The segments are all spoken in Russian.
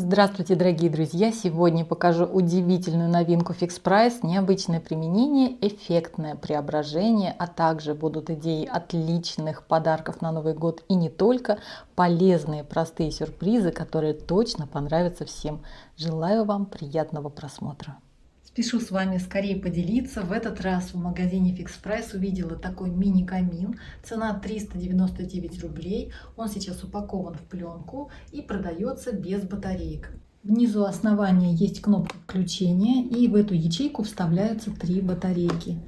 Здравствуйте, дорогие друзья! Сегодня покажу удивительную новинку Fix Price, необычное применение, эффектное преображение, а также будут идеи отличных подарков на Новый год и не только, полезные простые сюрпризы, которые точно понравятся всем. Желаю вам приятного просмотра! Спешу с вами скорее поделиться. В этот раз в магазине Fix Price увидела такой мини-камин. Цена 399 рублей. Он сейчас упакован в пленку и продается без батареек. Внизу основания есть кнопка включения, и в эту ячейку вставляются 3 батарейки.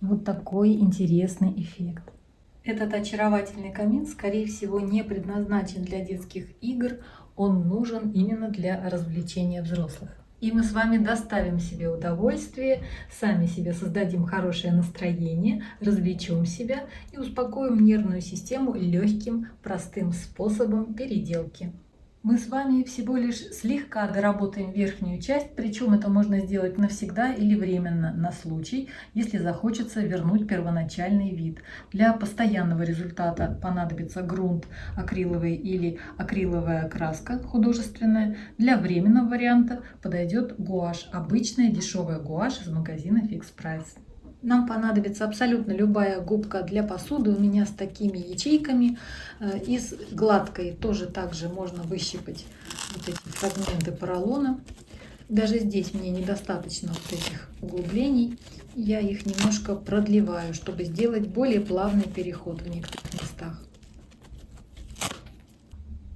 Вот такой интересный эффект. Этот очаровательный камин, скорее всего, не предназначен для детских игр. Он нужен именно для развлечения взрослых. И мы с вами доставим себе удовольствие, сами себе создадим хорошее настроение, развлечем себя и успокоим нервную систему легким, простым способом переделки. Мы с вами всего лишь слегка доработаем верхнюю часть, причем это можно сделать навсегда или временно, на случай, если захочется вернуть первоначальный вид. Для постоянного результата понадобится грунт акриловый или акриловая краска художественная. Для временного варианта подойдет гуашь, обычная дешевая гуашь из магазина Fix Price. Нам понадобится абсолютно любая губка для посуды. У меня с такими ячейками. Из гладкой тоже также можно выщипать вот эти фрагменты поролона. Даже здесь мне недостаточно вот этих углублений. Я их немножко продлеваю, чтобы сделать более плавный переход в некоторых местах.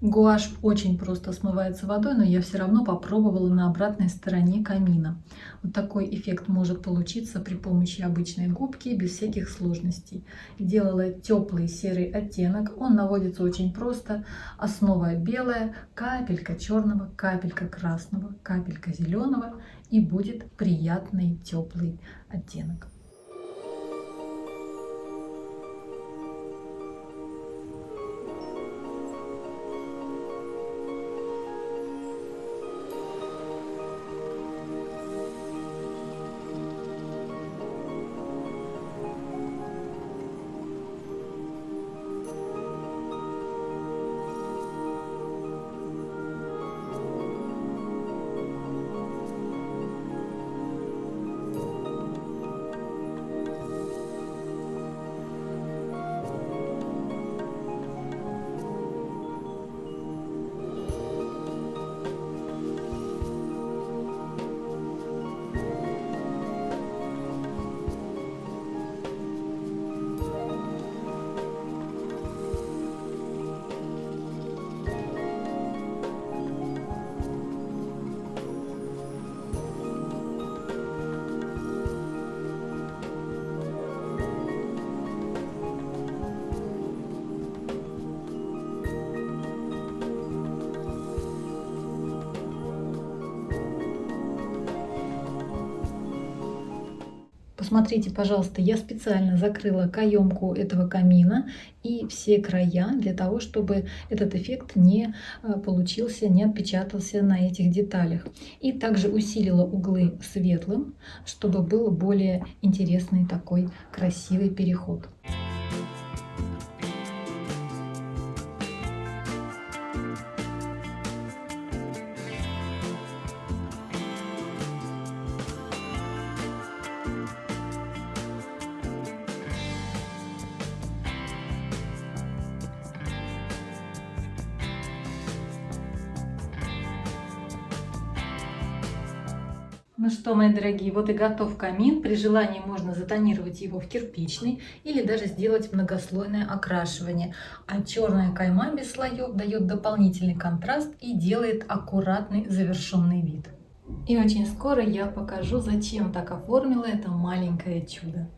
Гуашь очень просто смывается водой, но я все равно попробовала на обратной стороне камина. Вот такой эффект может получиться при помощи обычной губки, без всяких сложностей. Делала теплый серый оттенок, он наводится очень просто. Основа белая, капелька черного, капелька красного, капелька зеленого, и будет приятный теплый оттенок. Посмотрите, пожалуйста, я специально закрыла каемку этого камина и все края для того, чтобы этот эффект не получился, не отпечатался на этих деталях. И также усилила углы светлым, чтобы был более интересный такой красивый переход. Ну что, мои дорогие, вот и готов камин. При желании можно затонировать его в кирпичный или даже сделать многослойное окрашивание. А черная кайма без слоев дает дополнительный контраст и делает аккуратный завершенный вид. И очень скоро я покажу, зачем так оформила это маленькое чудо.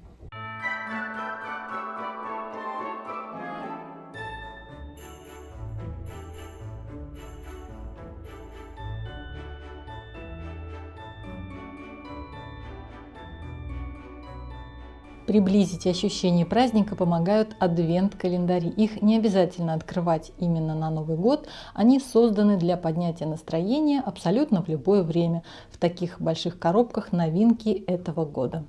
Приблизить ощущение праздника помогают адвент-календари. Их не обязательно открывать именно на Новый год. Они созданы для поднятия настроения абсолютно в любое время. В таких больших коробках новинки этого года.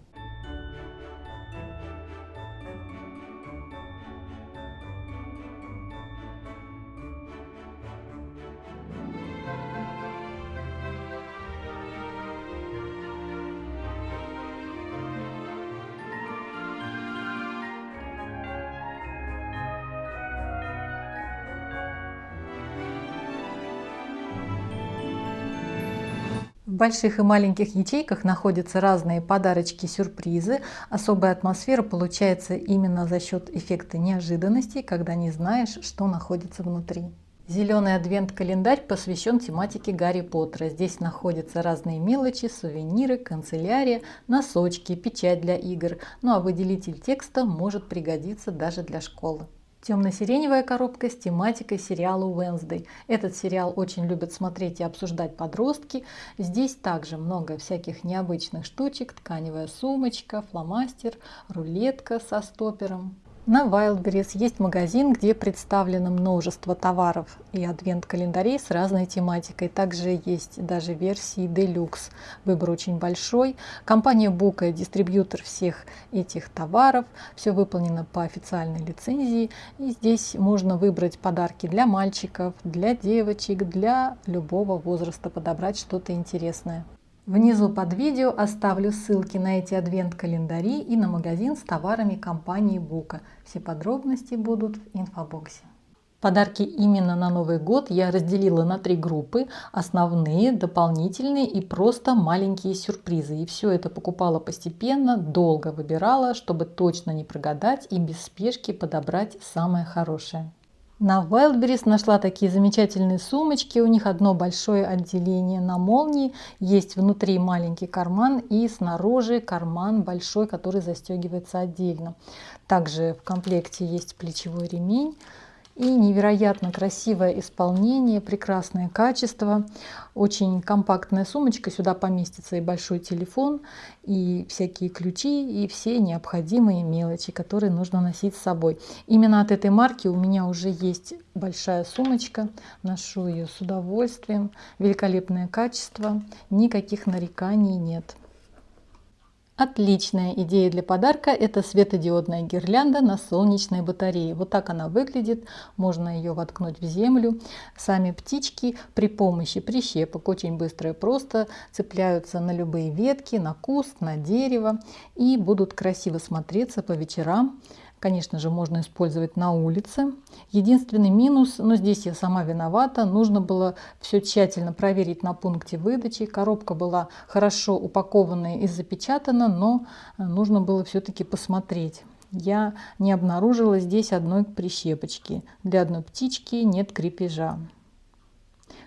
больших и маленьких ячейках находятся разные подарочки-сюрпризы. Особая атмосфера получается именно за счет эффекта неожиданности, когда не знаешь, что находится внутри. Зеленый адвент-календарь посвящен тематике Гарри Поттера. Здесь находятся разные мелочи, сувениры, канцелярия, носочки, печать для игр. Ну а выделитель текста может пригодиться даже для школы. Темно-сиреневая коробка с тематикой сериала Wednesday. Этот сериал очень любят смотреть и обсуждать подростки. Здесь также много всяких необычных штучек. Тканевая сумочка, фломастер, рулетка со стопером. На Wildberries есть магазин, где представлено множество товаров и адвент-календарей с разной тематикой. Также есть даже версии Deluxe. Выбор очень большой. Компания Бука – дистрибьютор всех этих товаров. Все выполнено по официальной лицензии. И здесь можно выбрать подарки для мальчиков, для девочек, для любого возраста, подобрать что-то интересное. Внизу под видео оставлю ссылки на эти адвент-календари и на магазин с товарами компании Бука. Все подробности будут в инфобоксе. Подарки именно на Новый год я разделила на 3 группы. Основные, дополнительные и просто маленькие сюрпризы. И все это покупала постепенно, долго выбирала, чтобы точно не прогадать и без спешки подобрать самое хорошее. На Wildberries нашла такие замечательные сумочки. У них одно большое отделение на молнии. Есть внутри маленький карман и снаружи карман большой, который застегивается отдельно. Также в комплекте есть плечевой ремень. И невероятно красивое исполнение, прекрасное качество. Очень компактная сумочка. Сюда поместится и большой телефон, и всякие ключи, и все необходимые мелочи, которые нужно носить с собой. Именно от этой марки у меня уже есть большая сумочка. Ношу ее с удовольствием. Великолепное качество. Никаких нареканий нет. Отличная идея для подарка – это светодиодная гирлянда на солнечной батарее. Вот так она выглядит, можно ее воткнуть в землю. Сами птички при помощи прищепок очень быстро и просто цепляются на любые ветки, на куст, на дерево и будут красиво смотреться по вечерам. Конечно же, можно использовать на улице. Единственный минус, но здесь я сама виновата, нужно было все тщательно проверить на пункте выдачи. Коробка была хорошо упакованная и запечатана, но нужно было все-таки посмотреть. Я не обнаружила здесь одной прищепочки. Для одной птички нет крепежа.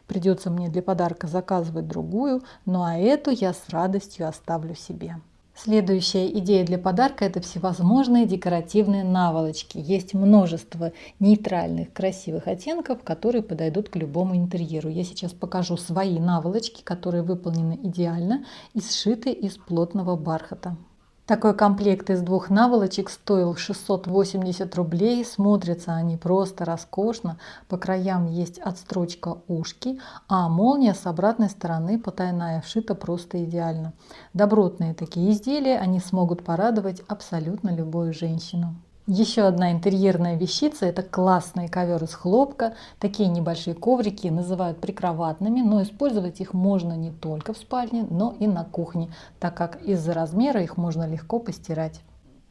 Придется мне для подарка заказывать другую, ну а эту я с радостью оставлю себе. Следующая идея для подарка – это всевозможные декоративные наволочки. Есть множество нейтральных красивых оттенков, которые подойдут к любому интерьеру. Я сейчас покажу свои наволочки, которые выполнены идеально и сшиты из плотного бархата. Такой комплект из 2 наволочек стоил 680 рублей. Смотрятся они просто роскошно. По краям есть отстрочка ушки, а молния с обратной стороны потайная вшита просто идеально. Добротные такие изделия, они смогут порадовать абсолютно любую женщину. Еще одна интерьерная вещица – это классный ковер из хлопка. Такие небольшие коврики называют прикроватными, но использовать их можно не только в спальне, но и на кухне, так как из-за размера их можно легко постирать.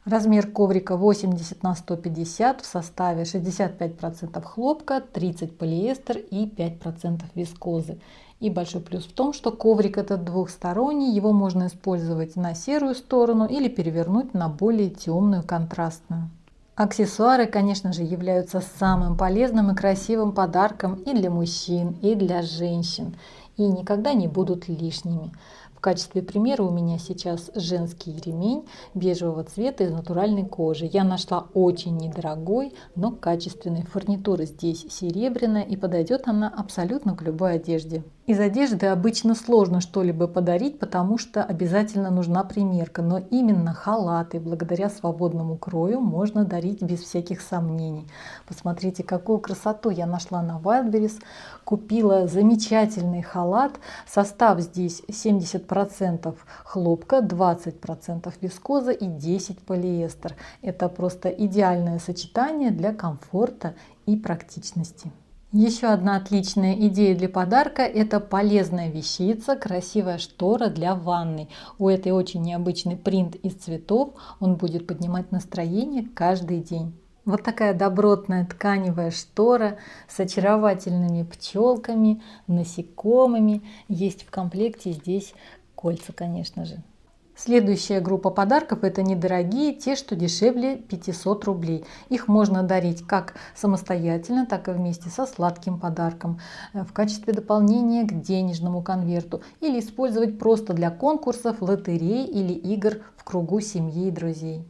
Размер коврика 80 на 150, в составе 65% хлопка, 30% полиэстер и 5% вискозы. И большой плюс в том, что коврик этот двухсторонний, его можно использовать на серую сторону или перевернуть на более темную контрастную. Аксессуары, конечно же, являются самым полезным и красивым подарком и для мужчин, и для женщин, и никогда не будут лишними. В качестве примера у меня сейчас женский ремень бежевого цвета из натуральной кожи. Я нашла очень недорогой, но качественный. Фурнитура здесь серебряная и подойдет она абсолютно к любой одежде. Из одежды обычно сложно что-либо подарить, потому что обязательно нужна примерка, но именно халаты благодаря свободному крою можно дарить без всяких сомнений. Посмотрите, какую красоту я нашла на Wildberries. Купила замечательный халат. Состав здесь 70% хлопка, 20% вискоза и 10% полиэстер. Это просто идеальное сочетание для комфорта и практичности. Еще одна отличная идея для подарка – это полезная вещица, красивая штора для ванной. У этой очень необычный принт из цветов, он будет поднимать настроение каждый день. Вот такая добротная тканевая штора с очаровательными пчелками, насекомыми. Есть в комплекте здесь кольца, конечно же. Следующая группа подарков — это недорогие, те, что дешевле 500 рублей. Их можно дарить как самостоятельно, так и вместе со сладким подарком, в качестве дополнения к денежному конверту, или использовать просто для конкурсов, лотерей или игр в кругу семьи и друзей.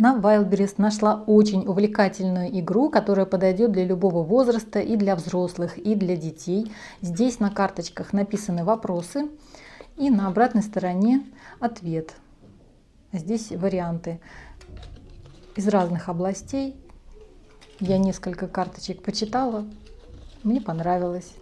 На Wildberries нашла очень увлекательную игру, которая подойдет для любого возраста, и для взрослых, и для детей. Здесь на карточках написаны вопросы, и на обратной стороне ответ. Здесь варианты из разных областей. Я несколько карточек почитала, мне понравилось.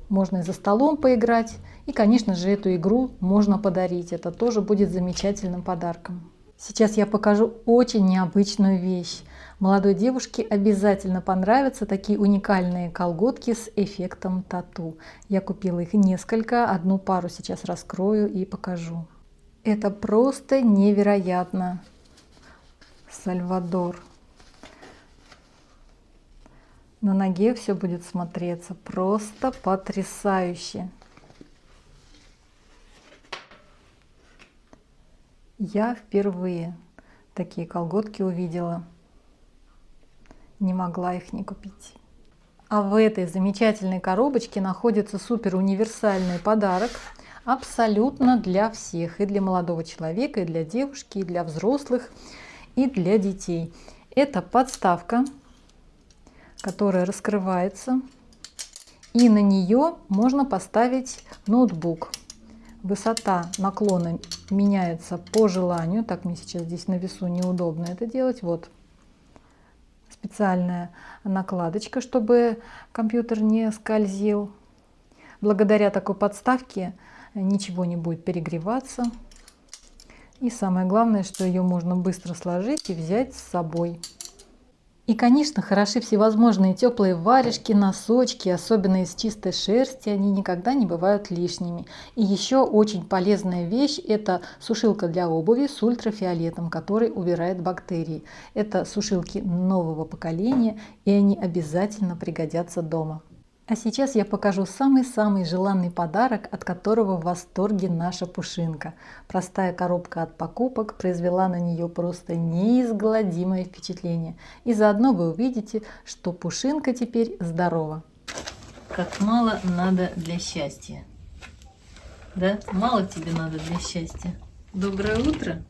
Можно и за столом поиграть, и, конечно же, эту игру можно подарить. Это тоже будет замечательным подарком. Сейчас я покажу очень необычную вещь. Молодой девушке обязательно понравятся такие уникальные колготки с эффектом тату. Я купила их несколько, одну пару сейчас раскрою и покажу. Это просто невероятно. Сальвадор. На ноге все будет смотреться просто потрясающе. Я впервые такие колготки увидела. Не могла их не купить. А в этой замечательной коробочке находится супер универсальный подарок. Абсолютно для всех. И для молодого человека, и для девушки, и для взрослых, и для детей. Это подставка, которая раскрывается. И на нее можно поставить ноутбук. Высота наклона меняется по желанию. Так, мне сейчас здесь на весу неудобно это делать. Вот специальная накладочка, чтобы компьютер не скользил. Благодаря такой подставке ничего не будет перегреваться. И самое главное, что ее можно быстро сложить и взять с собой. И, конечно, хороши всевозможные теплые варежки, носочки, особенно из чистой шерсти, они никогда не бывают лишними. И еще очень полезная вещь — это сушилка для обуви с ультрафиолетом, который убирает бактерии. Это сушилки нового поколения, и они обязательно пригодятся дома. А сейчас я покажу самый-самый желанный подарок, от которого в восторге наша Пушинка. Простая коробка от покупок произвела на нее просто неизгладимое впечатление. И заодно вы увидите, что Пушинка теперь здорова. Как мало надо для счастья. Да? Мало тебе надо для счастья. Доброе утро!